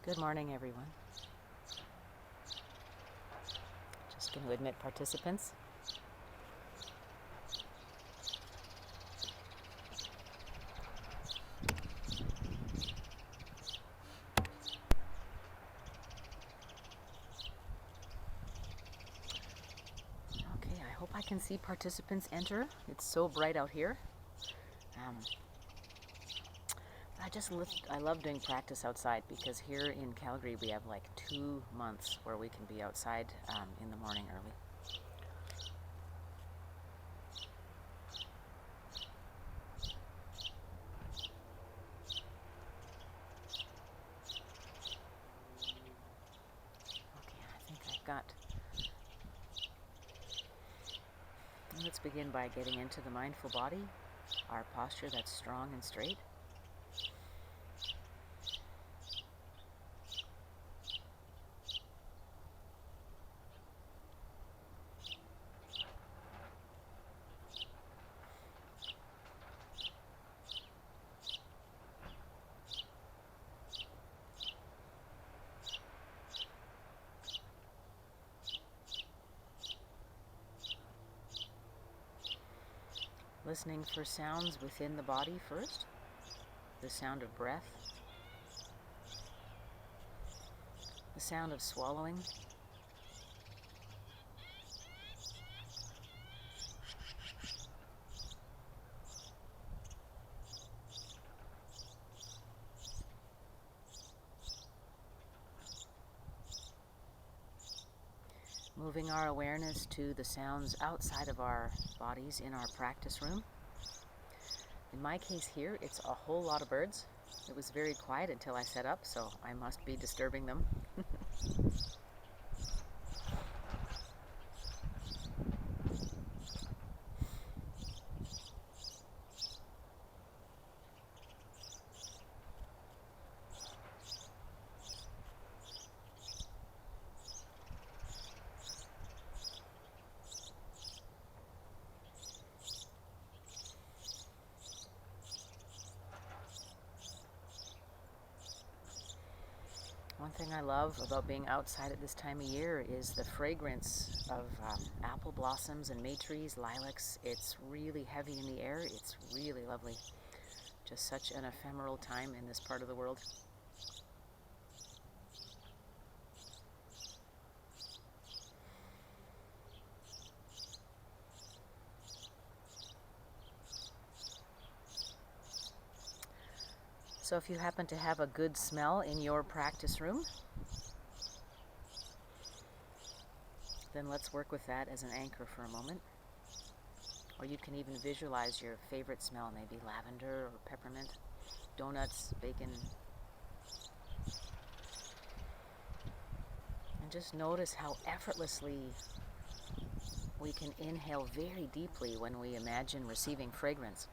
Good morning, everyone. Just going to admit participants. Okay, I hope I can see participants enter. It's so bright out here. I love doing practice outside because here in Calgary we have like 2 months where we can be outside in the morning early. Okay, I think I've got... Let's begin by getting into the mindful body, our posture that's strong and straight. Listening for sounds within the body first, the sound of breath, the sound of swallowing, moving our awareness to the sounds outside of our bodies in our practice room. In my case here, it's a whole lot of birds. It was very quiet until I set up, so I must be disturbing them. One thing I love about being outside at this time of year is the fragrance of apple blossoms and may trees, lilacs. It's really heavy in the air. It's really lovely. Just such an ephemeral time in this part of the world. So if you happen to have a good smell in your practice room, then let's work with that as an anchor for a moment. Or you can even visualize your favorite smell, maybe lavender or peppermint, donuts, bacon. And just notice how effortlessly we can inhale very deeply when we imagine receiving fragrance.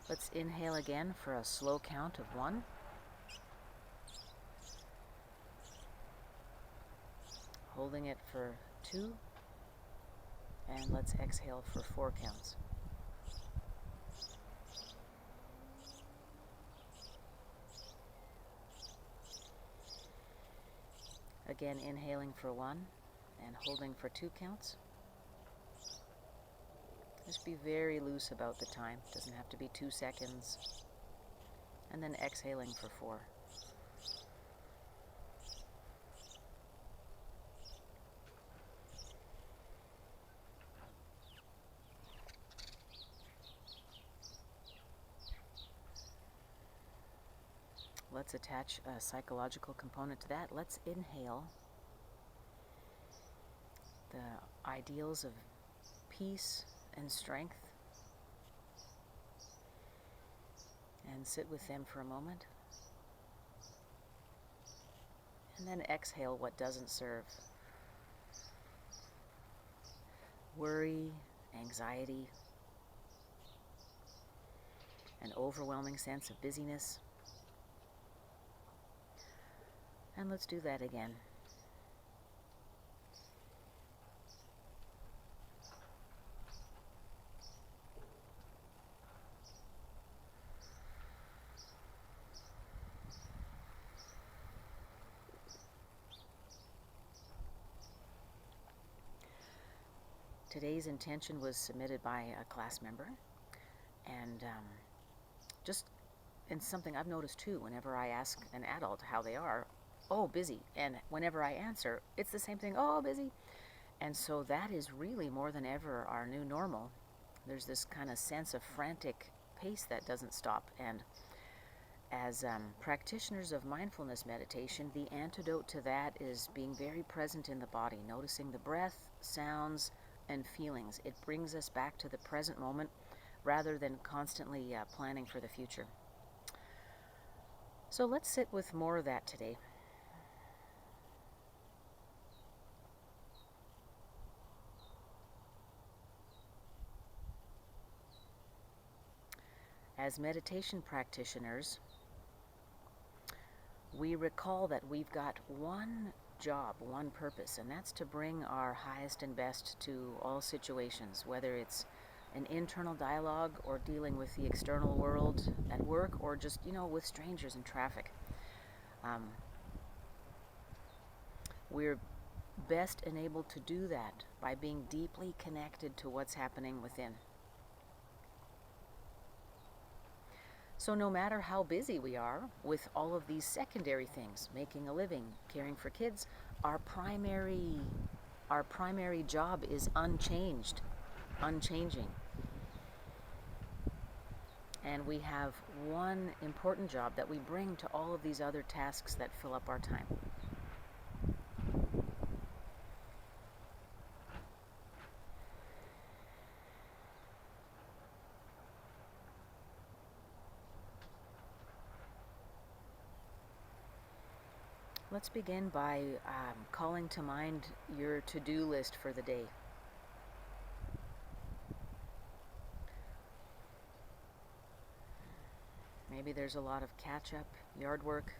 Let's inhale again for a slow count of 1. Holding it for 2. And let's exhale for 4 counts. Again, inhaling for 1 and holding for 2 counts. Just be very loose about the time. It doesn't have to be 2 seconds. And then exhaling for 4. Let's attach a psychological component to that. Let's inhale the ideals of peace and strength and sit with them for a moment. And then exhale what doesn't serve. Worry, anxiety, an overwhelming sense of busyness. And let's do that again. Today's intention was submitted by a class member, and just and something I've noticed too, whenever I ask an adult how they are, oh, busy. And whenever I answer, it's the same thing, oh, busy. And so that is really more than ever our new normal. There's this kind of sense of frantic pace that doesn't stop. And as practitioners of mindfulness meditation, the antidote to that is being very present in the body, noticing the breath, sounds, and feelings. It brings us back to the present moment rather than constantly planning for the future. So let's sit with more of that today. As meditation practitioners, we recall that we've got one job, one purpose, and that's to bring our highest and best to all situations, whether it's an internal dialogue or dealing with the external world at work or just, with strangers in traffic. We're best enabled to do that by being deeply connected to what's happening within. So no matter how busy we are with all of these secondary things, making a living, caring for kids, our primary job is unchanging. And we have one important job that we bring to all of these other tasks that fill up our time. Let's begin by calling to mind your to-do list for the day. Maybe there's a lot of catch-up, yard work,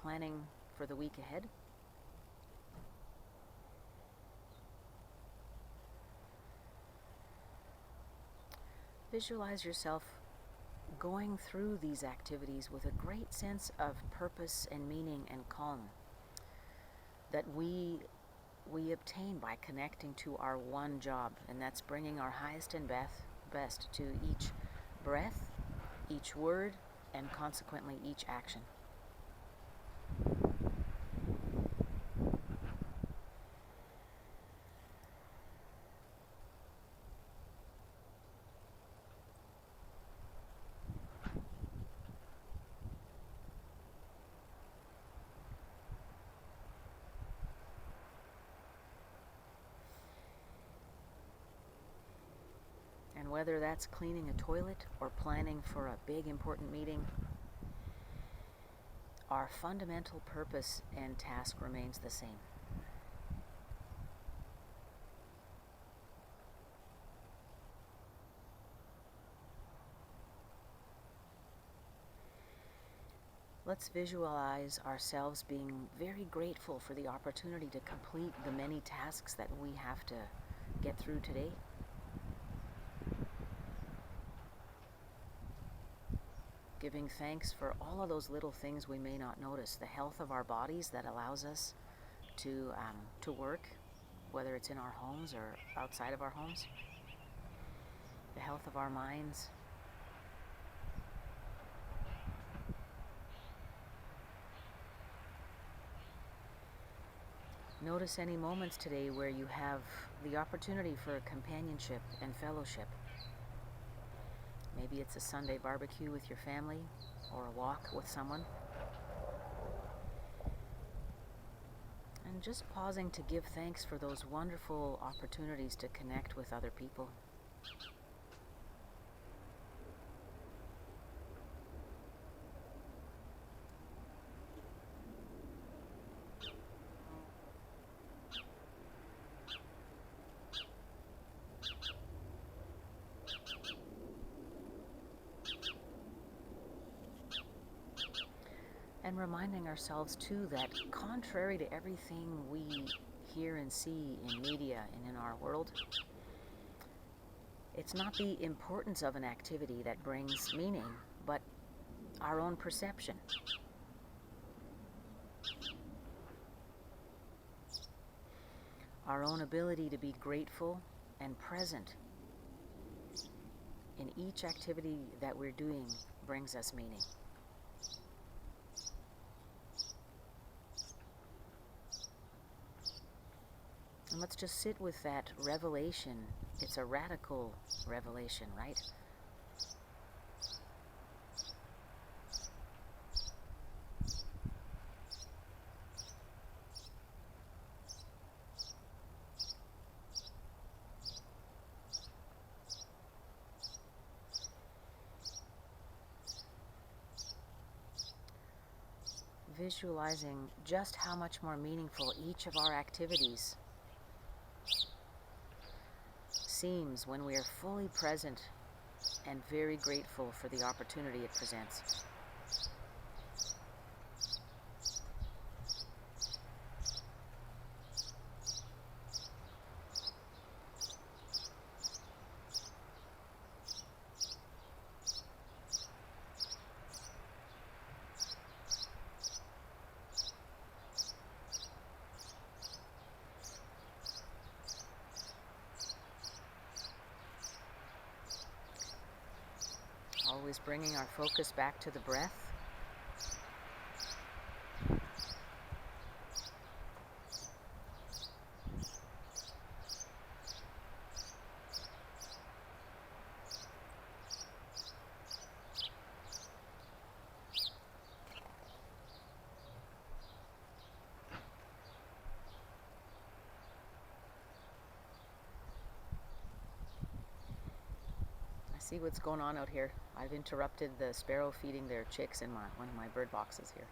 planning for the week ahead. Visualize yourself going through these activities with a great sense of purpose and meaning and calm that we obtain by connecting to our one job, and that's bringing our highest and best to each breath, each word, and consequently each action. And whether that's cleaning a toilet or planning for a big important meeting, our fundamental purpose and task remains the same. Let's visualize ourselves being very grateful for the opportunity to complete the many tasks that we have to get through today. Giving thanks for all of those little things we may not notice. The health of our bodies that allows us to work, whether it's in our homes or outside of our homes. The health of our minds. Notice any moments today where you have the opportunity for companionship and fellowship. Maybe it's a Sunday barbecue with your family or a walk with someone. And just pausing to give thanks for those wonderful opportunities to connect with other people. And reminding ourselves too that contrary to everything we hear and see in media and in our world, it's not the importance of an activity that brings meaning, but our own perception. Our own ability to be grateful and present in each activity that we're doing brings us meaning. And let's just sit with that revelation. It's a radical revelation, right? Visualizing just how much more meaningful each of our activities seems when we are fully present and very grateful for the opportunity it presents. Always bringing our focus back to the breath. See what's going on out here. I've interrupted the sparrow feeding their chicks in one of my bird boxes here.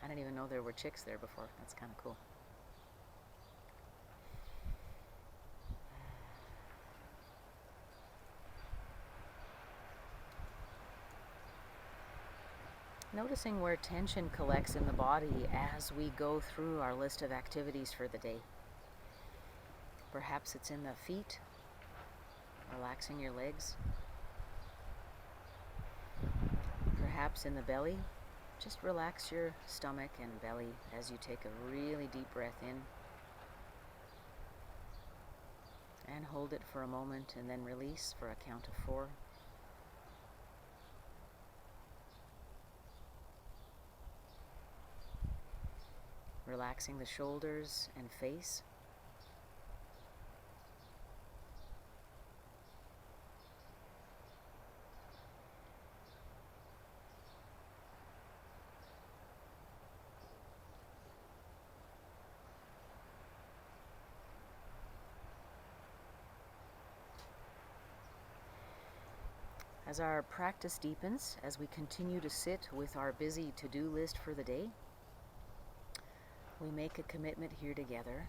I didn't even know there were chicks there before. That's kind of cool. Noticing where tension collects in the body as we go through our list of activities for the day. Perhaps it's in the feet, relaxing your legs. Perhaps in the belly, just relax your stomach and belly as you take a really deep breath in. And hold it for a moment and then release for a count of 4. Relaxing the shoulders and face. As our practice deepens, as we continue to sit with our busy to-do list for the day, we make a commitment here together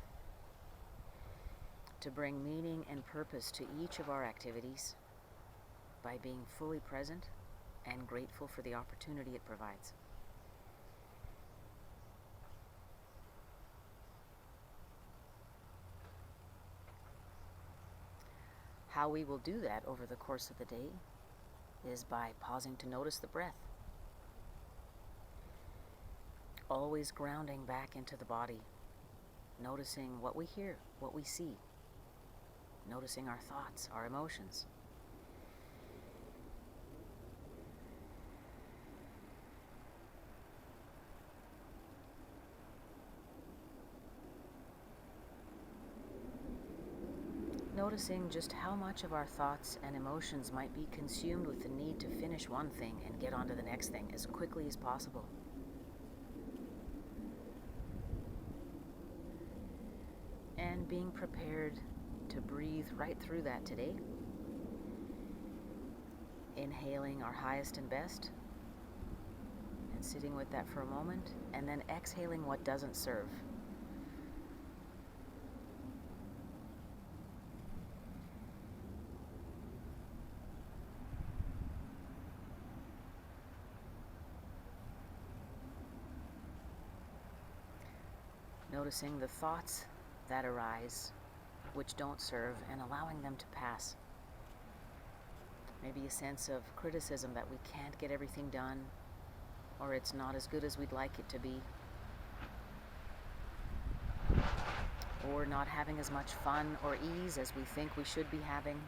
to bring meaning and purpose to each of our activities by being fully present and grateful for the opportunity it provides. How we will do that over the course of the day is by pausing to notice the breath. Always grounding back into the body, noticing what we hear, what we see, noticing our thoughts, our emotions. Noticing just how much of our thoughts and emotions might be consumed with the need to finish one thing and get on to the next thing as quickly as possible. And being prepared to breathe right through that today. Inhaling our highest and best and sitting with that for a moment, and then exhaling what doesn't serve. Noticing the thoughts that arise, which don't serve, and allowing them to pass. Maybe a sense of criticism that we can't get everything done, or it's not as good as we'd like it to be. or not having as much fun or ease as we think we should be having.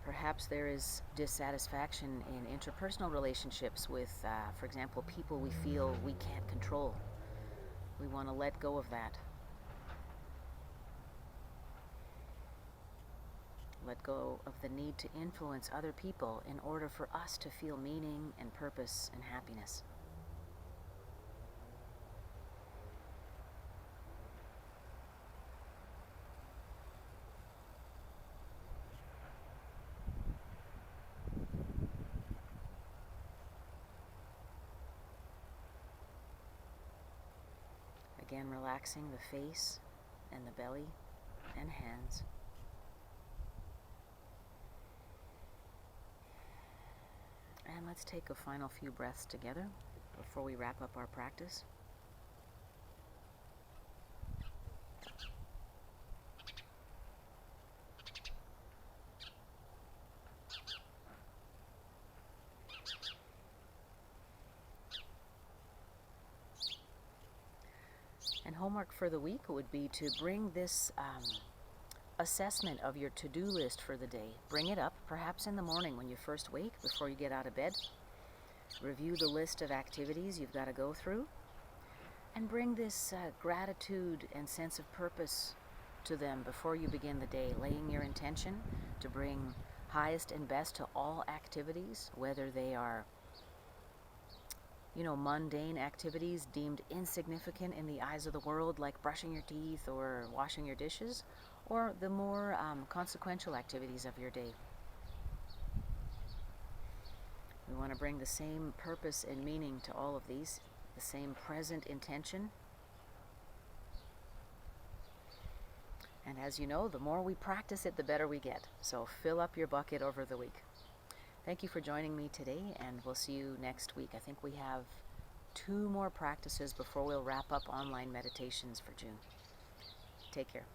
Perhaps there is dissatisfaction in interpersonal relationships with, for example, people we feel we can't control. We want to let go of that. Let go of the need to influence other people in order for us to feel meaning and purpose and happiness. Again, relaxing the face and the belly and hands. And let's take a final few breaths together before we wrap up our practice. And homework for the week would be to bring this assessment of your to-do list for the day. Bring it up, perhaps in the morning when you first wake, before you get out of bed. Review the list of activities you've got to go through, and bring this gratitude and sense of purpose to them before you begin the day, laying your intention to bring highest and best to all activities, whether they are mundane activities deemed insignificant in the eyes of the world, like brushing your teeth or washing your dishes, or the more consequential activities of your day. We want to bring the same purpose and meaning to all of these, the same present intention. And as you know, the more we practice it, the better we get. So fill up your bucket over the week. Thank you for joining me today, and we'll see you next week. I think we have 2 more practices before we'll wrap up online meditations for June. Take care.